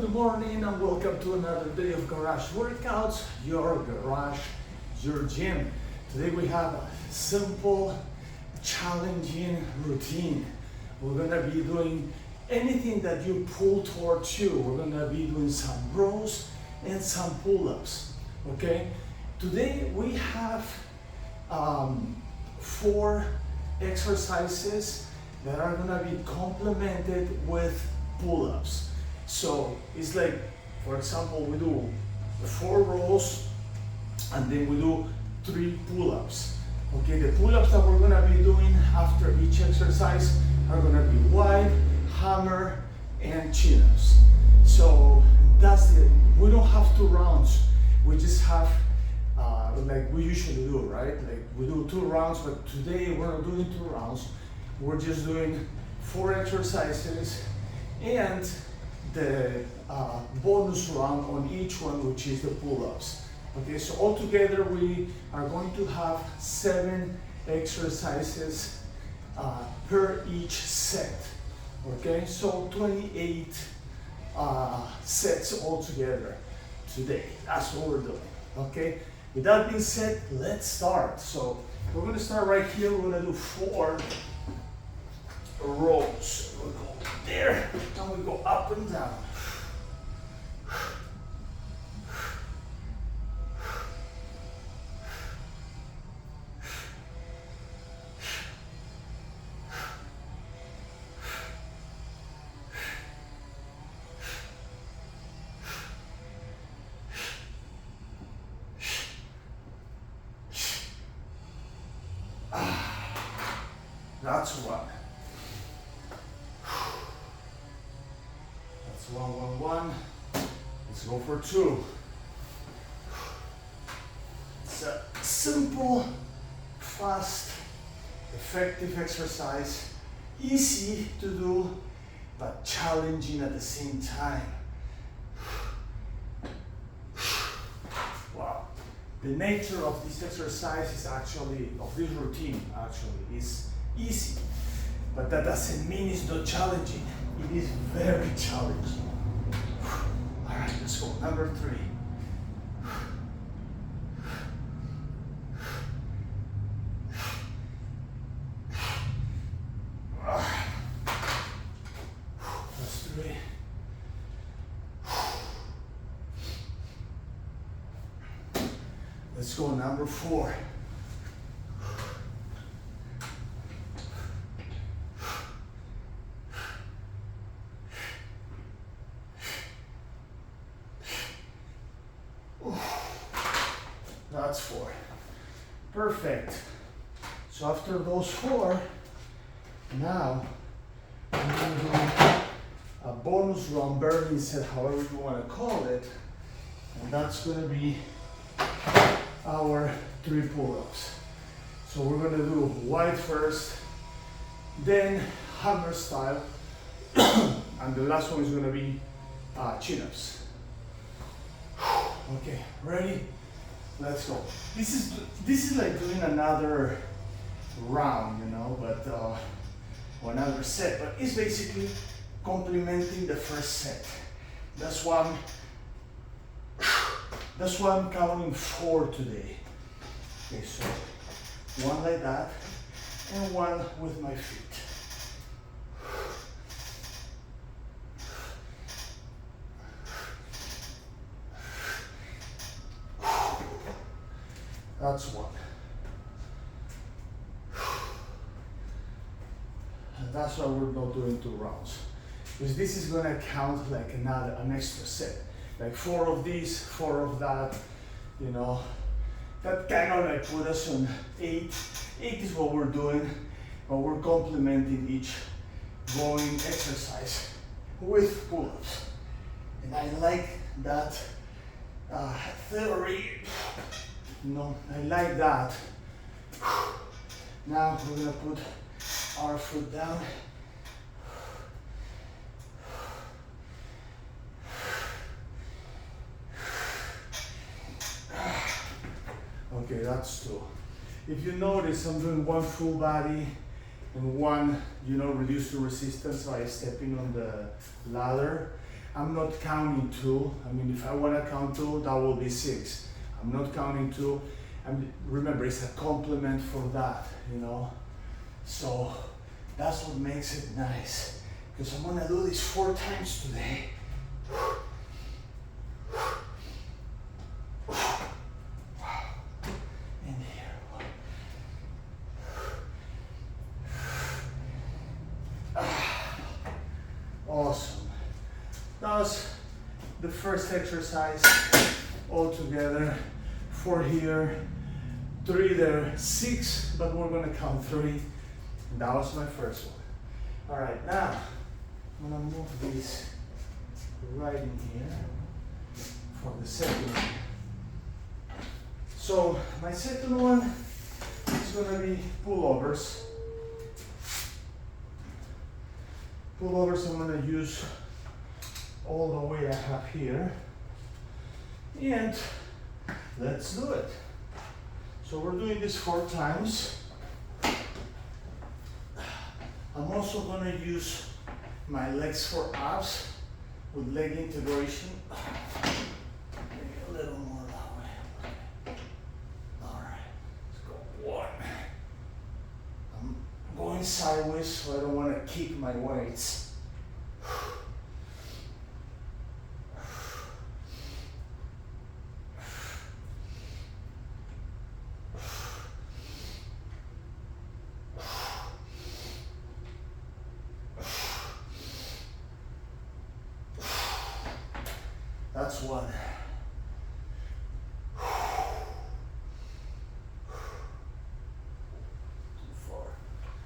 good morning and welcome to another day of Garage Workouts, your garage, your gym. Today we have a simple, challenging routine. We're gonna be doing anything that you pull towards you. We're gonna be doing some rows and some pull-ups, okay? Today we have 4 exercises that are gonna be complemented with pull-ups. So it's like, for example, we do 4 rows and then we do 3 pull-ups. Okay, the pull-ups that we're gonna be doing after each exercise are gonna be wide, hammer, and chin-ups. So that's it. We don't have 2 rounds. We just have like we usually do, right? Like we do 2 rounds, but today we're not doing 2 rounds. We're just doing 4 exercises and the bonus round on each one, which is the pull-ups. Okay, so altogether we are going to have 7 exercises per each set. Okay, so 28 sets altogether today. That's what we're doing. Okay, with that being said, let's start. So we're going to start right here. We're going to do 4 rows. We'll go there and we go up and down. That's 1. That's 1. Let's go for 2. It's a simple, fast, effective exercise, easy to do, but challenging at the same time. Wow. The nature of this exercise is actually, of this routine actually, is easy, but that doesn't mean it's not challenging. It is very challenging. All right, let's go. Number 3. That's 3. Let's go. Number 4. That's 4. Perfect. So after those 4, now I'm going to do a bonus round, burning set, however you want to call it, and that's going to be our 3 pull-ups. So we're going to do wide first, then hammer style, and the last one is going to be chin-ups. Okay, ready? Let's go. This is like doing another round, you know, but or another set, but it's basically complementing the first set. That's why I'm counting 4 today. Okay, so 1 like that and 1 with my feet. That's 1. And that's why we're not doing 2 rounds. Because this is gonna count like an extra set. Like 4 of these, 4 of that, you know. That kind of like put us on 8. 8 is what we're doing, but we're complementing each going exercise with pull-ups. And I like that theory. No, I like that. Now we're gonna put our foot down. Okay, that's 2. If you notice, I'm doing 1 full body and 1, reduce the resistance by stepping on the ladder. I'm not counting 2. I mean, if I want to count 2, that will be 6. I'm not counting 2. And remember, it's a complement for that, you know. So that's what makes it nice. Because I'm gonna do this 4 times today. And here. Awesome. That's the first exercise all together. 4 here, 3 there, 6, but we're gonna count 3. That was my first one. All right, now I'm gonna move this right in here for the second one. So my second one is gonna be pullovers. Pullovers I'm gonna use all the weight I have here. And let's do it. So we're doing this 4 times. I'm also going to use my legs for abs with leg integration. Maybe a little more that way. Okay. All right, let's go 1. I'm going sideways so I don't want to kick my weights. That's 1. 4.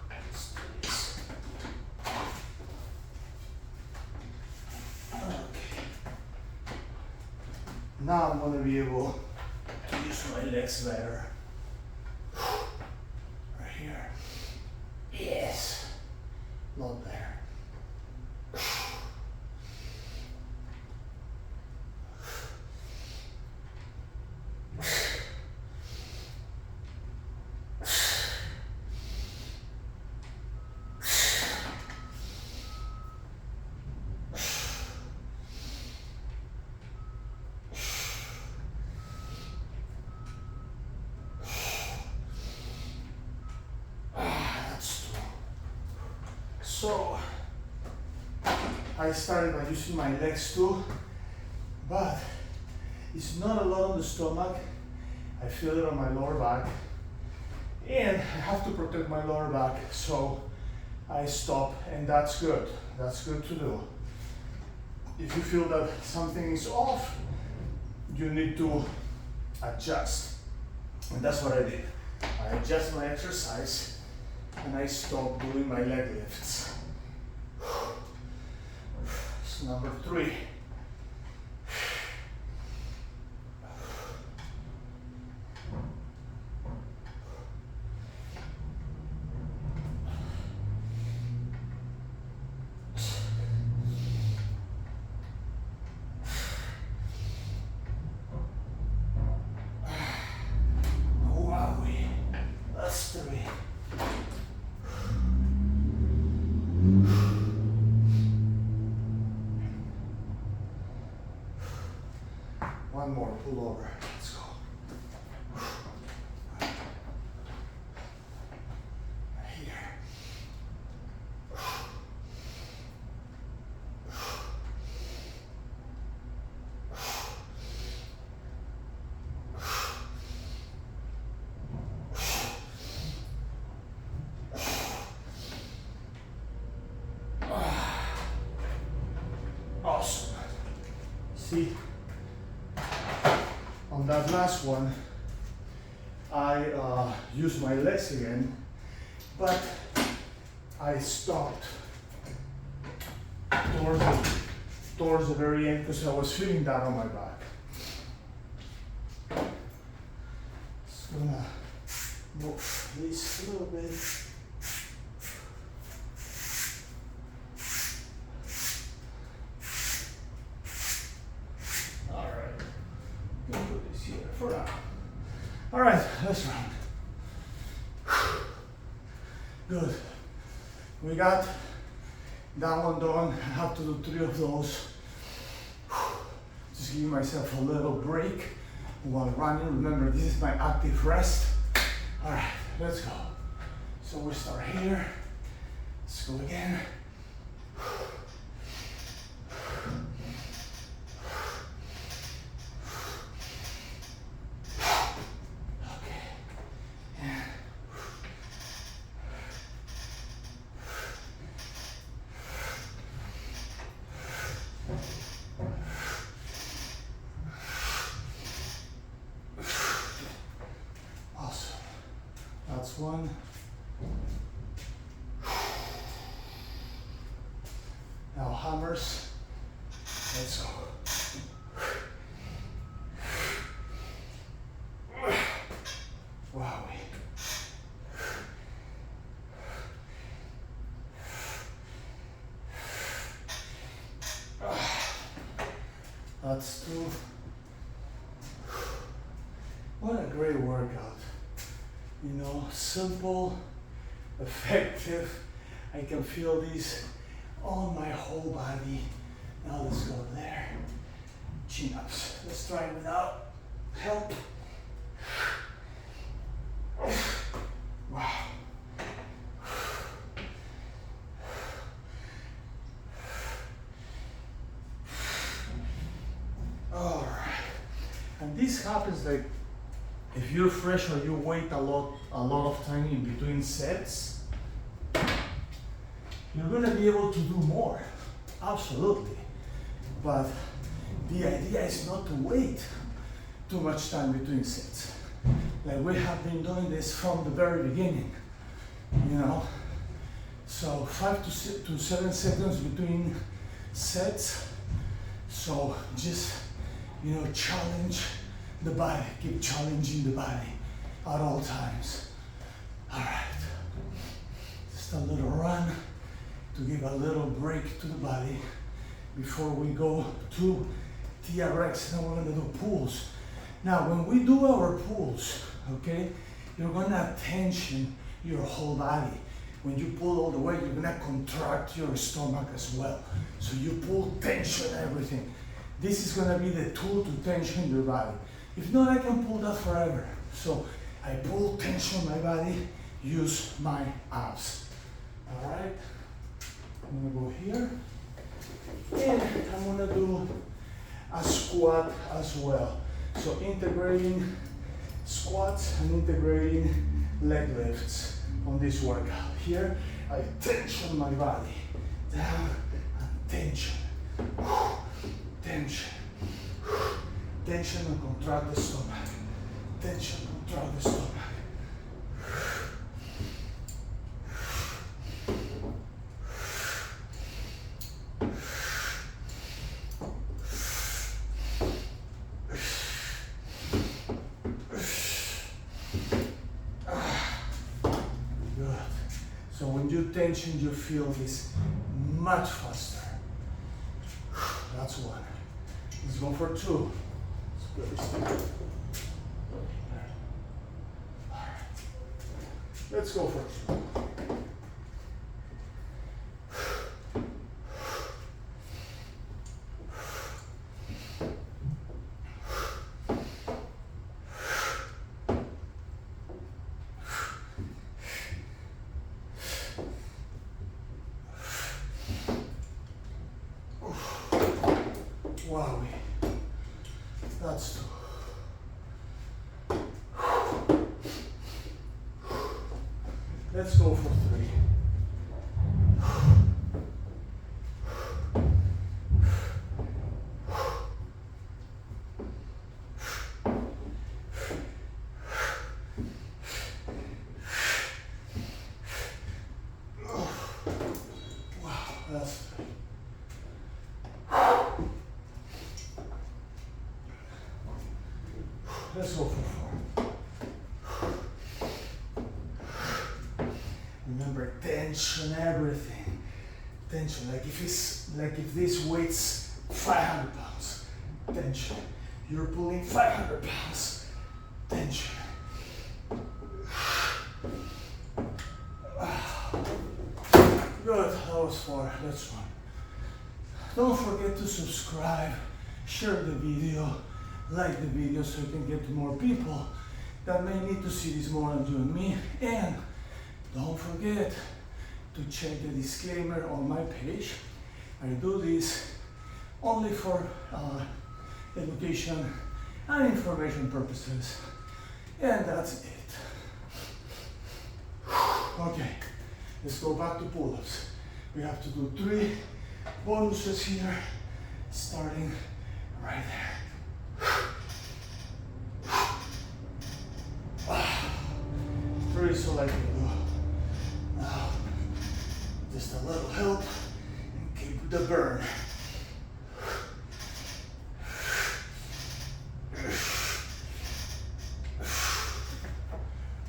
Let's do this. Okay. Now I'm going to be able to use my legs better. Right here. Yes. Not there. So I started by using my legs too, but it's not a lot on the stomach. I feel it on my lower back, and I have to protect my lower back, so I stop, and that's good. That's good to do. If you feel that something is off, you need to adjust, and that's what I did. I adjust my exercise, and I stop doing my leg lifts. It's number 3. Wowie. That's 3. One more, pull over. Let's go. Here. Awesome. See? On that last one, I used my legs again, but I stopped towards the very end because I was feeling that on my back. Just gonna move this a little bit. For now. All right, let's run. Good. We got that one done. I have to do 3 of those. Just give myself a little break while running. Remember, this is my active rest. All right, let's go. So we start here. Let's go again. That's one. Now hammers. Let's go. Wow. That's two. What a great workout. You know, simple, effective. I can feel these on my whole body. Now let's go there. Chin-ups. Let's try it without help. Wow. All right. And this happens like if you're fresh or you wait a lot of time in between sets, you're gonna be able to do more, absolutely. But the idea is not to wait too much time between sets. Like we have been doing this from the very beginning, you know? So 5 to 7 seconds between sets. So just, you know, challenge the body, keep challenging the body at all times. All right, just a little run to give a little break to the body before we go to TRX. Now we're gonna do pulls. Now when we do our pulls, okay, you're gonna tension your whole body. When you pull all the way, you're gonna contract your stomach as well. So you pull, tension everything. This is gonna be the tool to tension your body. If not, I can pull that forever. So I pull, tension my body, use my abs. All right, I'm gonna go here. And I'm gonna do a squat as well. So integrating squats and integrating leg lifts on this workout. Here, I tension my body, down and tension, tension. Tension and contract the stomach. Tension, contract the stomach. Good. So when you tension, you feel this much faster. That's one. Let's go for two. Let's go for two. Wow, that's two. Let's go for three. Wow, that's three. Let's go for four. Remember, tension everything. Tension, like if this weighs 500 pounds, tension. You're pulling 500 pounds, tension. Good, that was four. Let's run. Don't forget to subscribe share the video, like the video so you can get to more people that may need to see this more than you and me. And don't forget to check the disclaimer on my page. I do this only for education and information purposes. And that's it. Okay, let's go back to pull-ups. We have to do 3 bonuses here, starting right there. 3 is all I can do. Now, just a little help and keep the burn.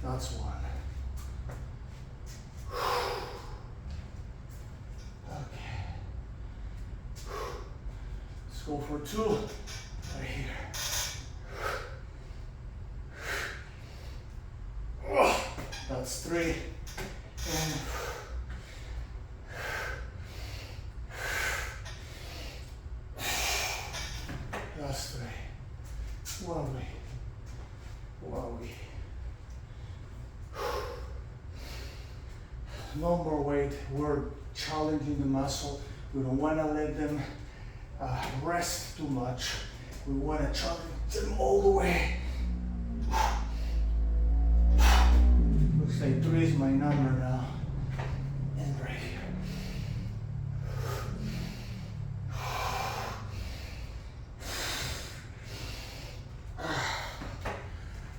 That's 1. Go for 2 right here. That's 3. And that's 3. One way. No more weight. We're challenging the muscle. We don't want to let them rest too much. We want to challenge them all the way. Looks like 3 is my number now. And right here.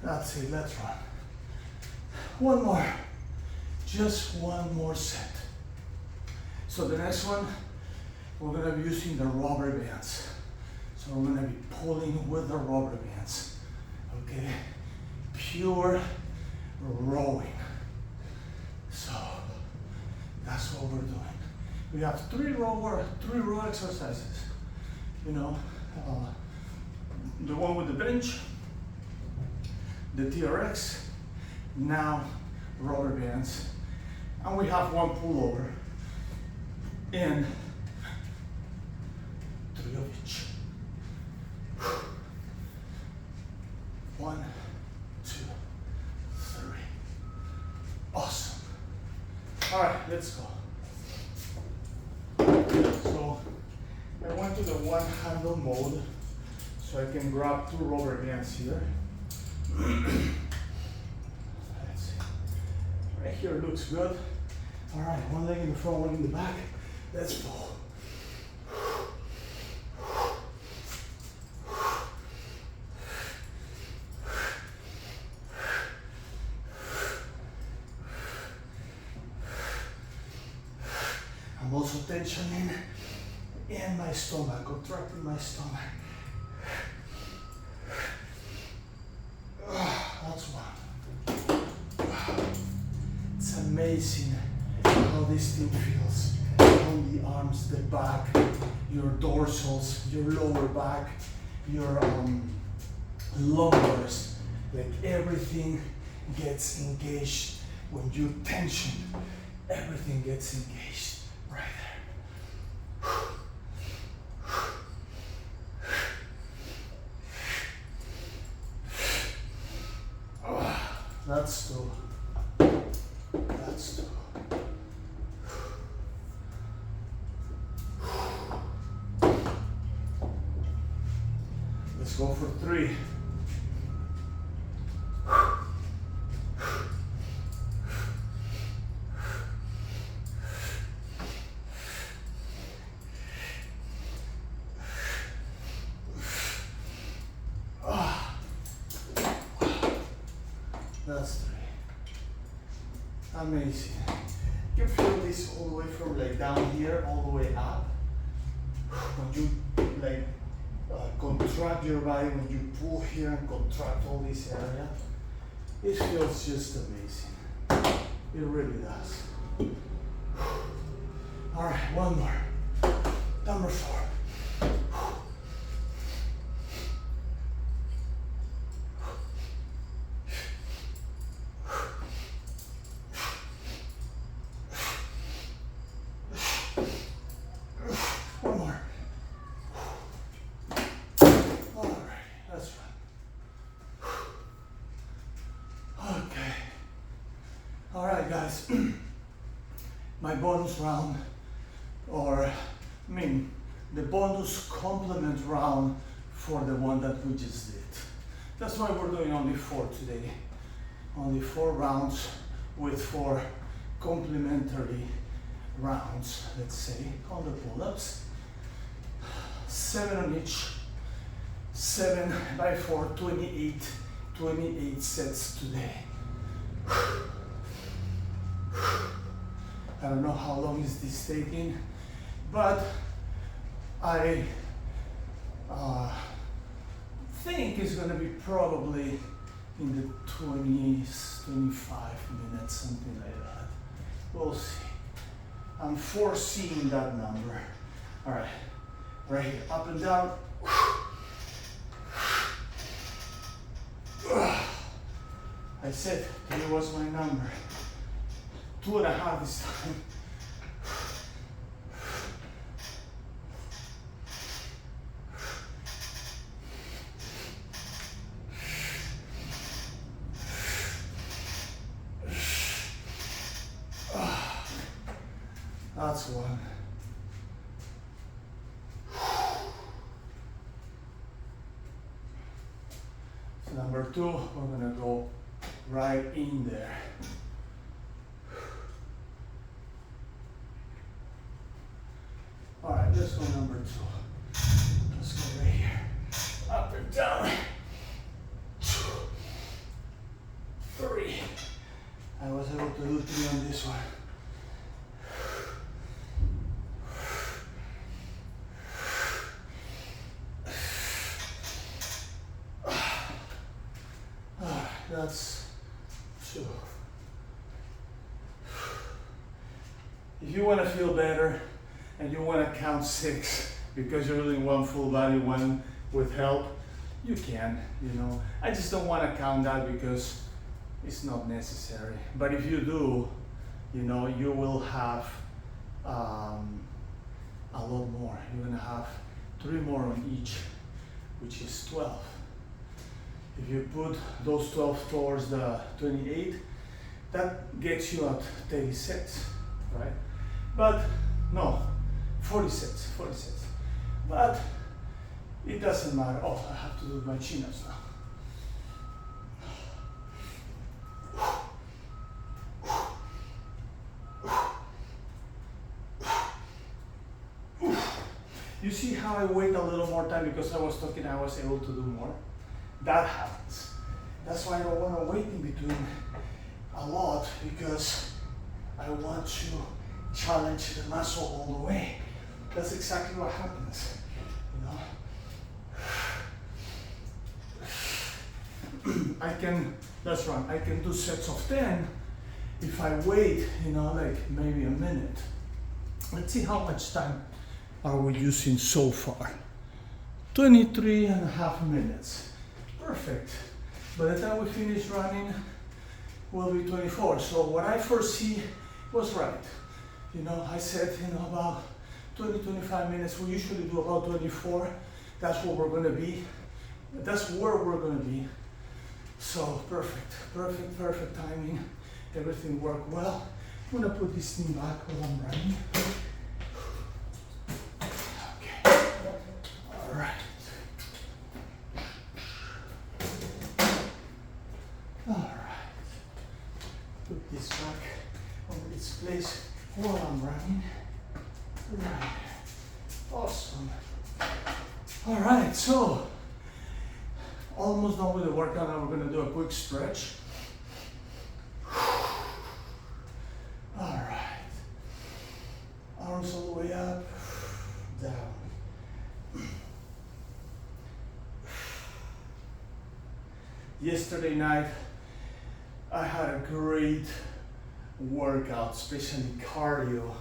That's it, let's run. 1 more. Just 1 more set. So the next one, we're going to be using the rubber bands. So we're going to be pulling with the rubber bands. Okay? Pure rowing. So that's what we're doing. We have 3 row exercises. You know, the one with the bench, the TRX, now rubber bands, and we have 1 pullover and 3 of each. 1, 2, 3. Awesome. All right, let's go. So I went to the 1 handle mode, so I can grab 2 rubber bands here. Let's see. Right here looks good. All right, 1 leg in the front, 1 in the back. Let's pull. I'm also tensioning in my stomach, contracting my stomach. That's 1. It's amazing how this thing feels. On the arms, the back, your dorsals, your lower back, your lumbars, like everything gets engaged. When you tension, everything gets engaged right there. That's 2. That's 2. Let's go for 3. That's 3. Amazing. You can feel this all the way from like down here all the way up. When you like contract your body, when you pull here and contract all this area, it feels just amazing. It really does. All right, 1 more. Number 4. bonus round, or I mean the bonus complement round for the one that we just did. That's why we're doing only 4 today. Only 4 rounds with 4 complementary rounds, let's say, on the pull-ups. 7 on each. 7 by 4, 28 sets today. I don't know how long is this taking, but I think it's gonna be probably in the 20s, 25 minutes, something like that. We'll see. I'm foreseeing that number. All right, right here, up and down. I said 3 was my number. 2.5 this time. That's one. So number 2, we're gonna go right in there. All right, let's go number 2. Let's go right here. Up and down. 2, 3. I was able to do 3 on this one. That's 2. If you want to feel better and you want to count 6 because you're doing one full body, one with help, you can, you know. I just don't want to count that because it's not necessary. But if you do, you know, you will have a lot more. You're going to have 3 more on each, which is 12. If you put those 12 towards the 28, that gets you at 36, right? But no, 46. But it doesn't matter. Oh, I have to do my chin-ups now. You see how I wait a little more time because I was talking, I was able to do more? That happens. That's why I don't want to wait in between a lot, because I want to challenge the muscle all the way. That's exactly what happens, you know. That's right, I can do sets of 10 if I wait, you know, like maybe a minute. Let's see how much time are we using so far. 23.5 minutes. Perfect. By the time we finish running, will be 24. So what I foresee was right. You know, I said, you know, about 20-25 minutes. We usually do about 24. That's what we're going to be. That's where we're going to be. So perfect timing. Everything worked well. I'm going to put this thing back while I'm running. Okay. All right. Put this back on its place while I'm running. Right. Awesome. All right, so almost done with the workout. Now we're going to do a quick stretch. All right. Arms all the way up, down. Yesterday night, I had a great workout, especially cardio,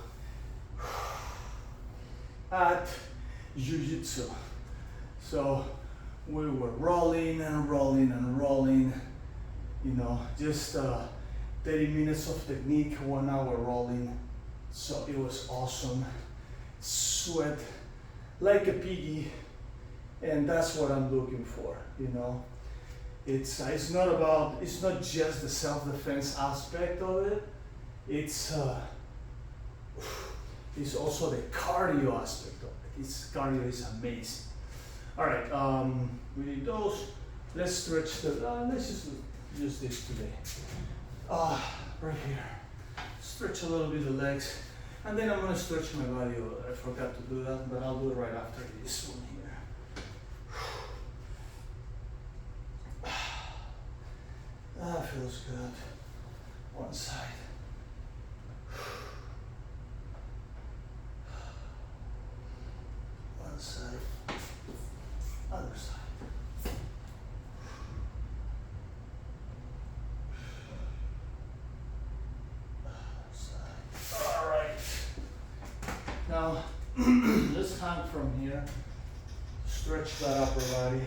at Jiu-Jitsu. So we were rolling, you know, just 30 minutes of technique, 1 hour rolling. So it was awesome. Sweat like a piggy, and that's what I'm looking for, you know. It's not just the self-defense aspect of it. It's Is also the cardio aspect of it. This cardio is amazing. All right, we did those. Let's stretch the, let's just use this today. Right here. Stretch a little bit the legs. And then I'm gonna stretch my body. I forgot to do that, but I'll do it right after this one here. That feels good. One side. One side. Other side. All right. Now, let's hang from here. Stretch that upper body.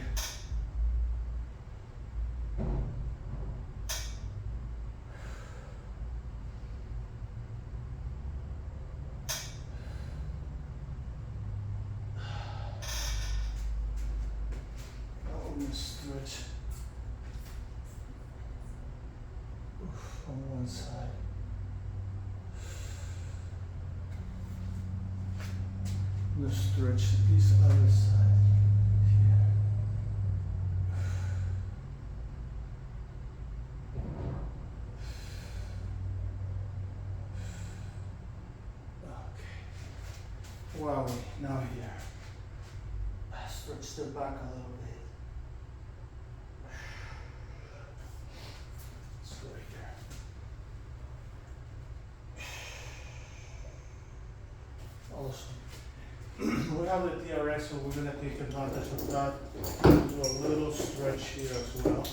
Stretch on one side. Now stretch this other side here. Okay. Wow. Now here. Stretch the back a little bit. Awesome. We have the TRX, so we're going to take advantage of that. Do a little stretch here as well.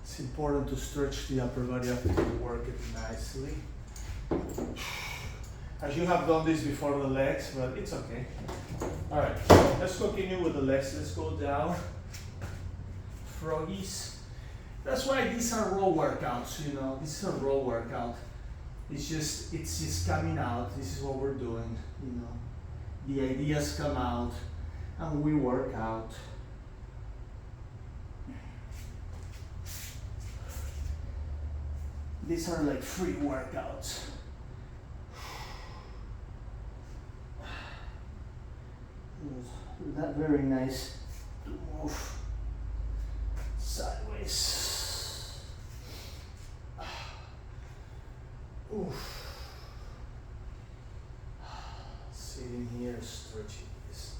It's important to stretch the upper body after you work it nicely. As you have done this before the legs, but it's okay. All right, let's continue with the legs. Let's go down. Froggies. That's why these are raw workouts, you know. This is a raw workout. It's just coming out. This is what we're doing, you know. The ideas come out and we work out. These are like free workouts. Not very nice to move sideways. Oof. Sitting here, stretching this.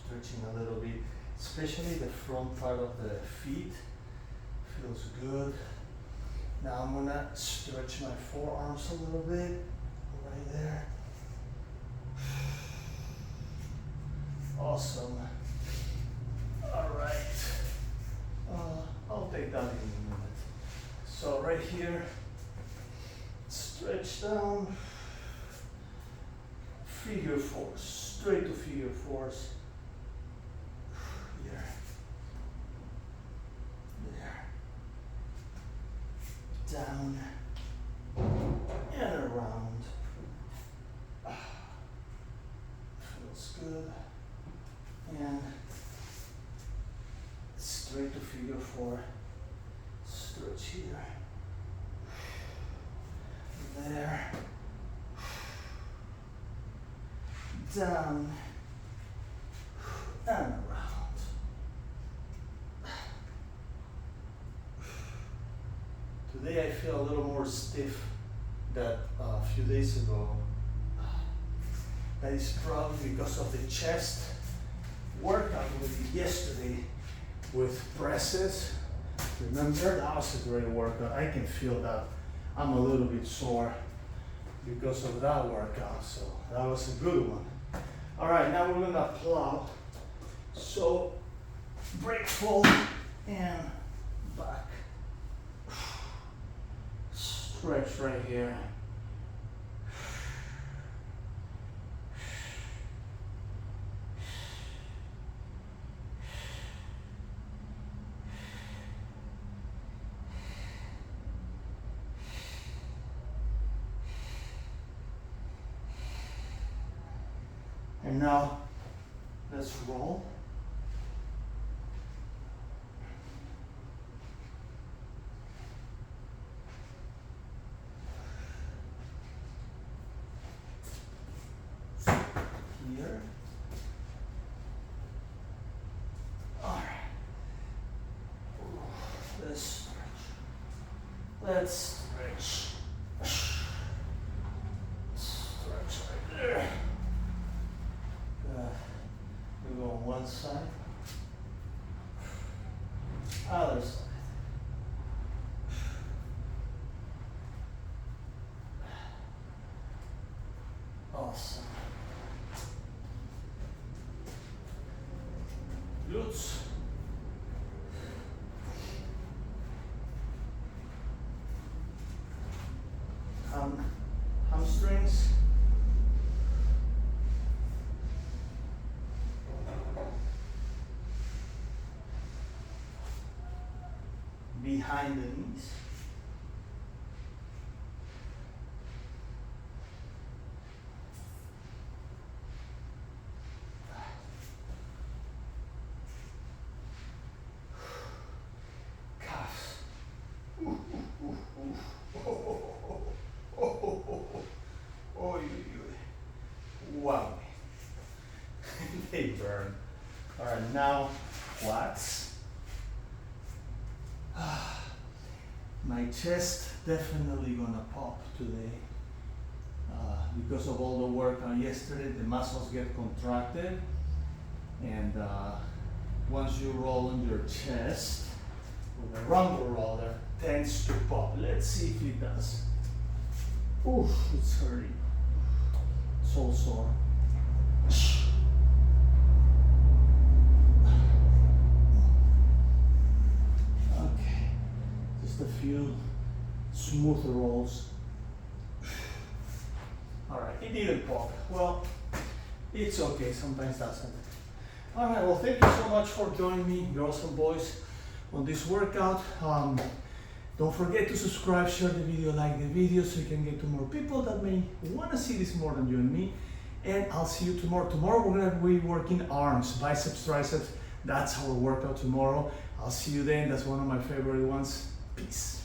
Stretching a little bit. Especially the front part of the feet feels good. Now I'm gonna stretch my forearms a little bit, right there. Awesome. All right. I'll take that in a minute. So right here, stretch down, figure fours, straight to figure fours. Here, there, down, and around. Feels good. And straight to figure four. Stretch here, there, down, and around. Today I feel a little more stiff than a few days ago. That is probably because of the chest workout we did yesterday with presses. Remember, that was a great workout. I can feel that I'm a little bit sore because of that workout, so that was a good one. All right, now we're gonna plow. So break, fold, and back. Stretch right here. And now let's roll. Here. All right. Let's stretch. Let's stretch. Stretch right there. We go on one side. Other side. Awesome. Glutes. Hamstrings. Behind the knees. Calves. Wow. They burn. All right, now quads. My chest definitely gonna pop today because of all the work yesterday. The muscles get contracted, and once you roll on your chest with a rumble roller, tends to pop. Let's see if it does. Oof, it's hurting. So sore. Okay, just a few smooth rolls. All right, it didn't pop. Well, it's okay, sometimes doesn't. All right, well, thank you so much for joining me, girls and boys, on this workout. Don't forget to subscribe, share the video, like the video, so you can get to more people that may want to see this more than you and me. And I'll see you tomorrow. Tomorrow we're gonna be working arms, biceps, triceps. That's our workout tomorrow. I'll see you then. That's one of my favorite ones. Peace.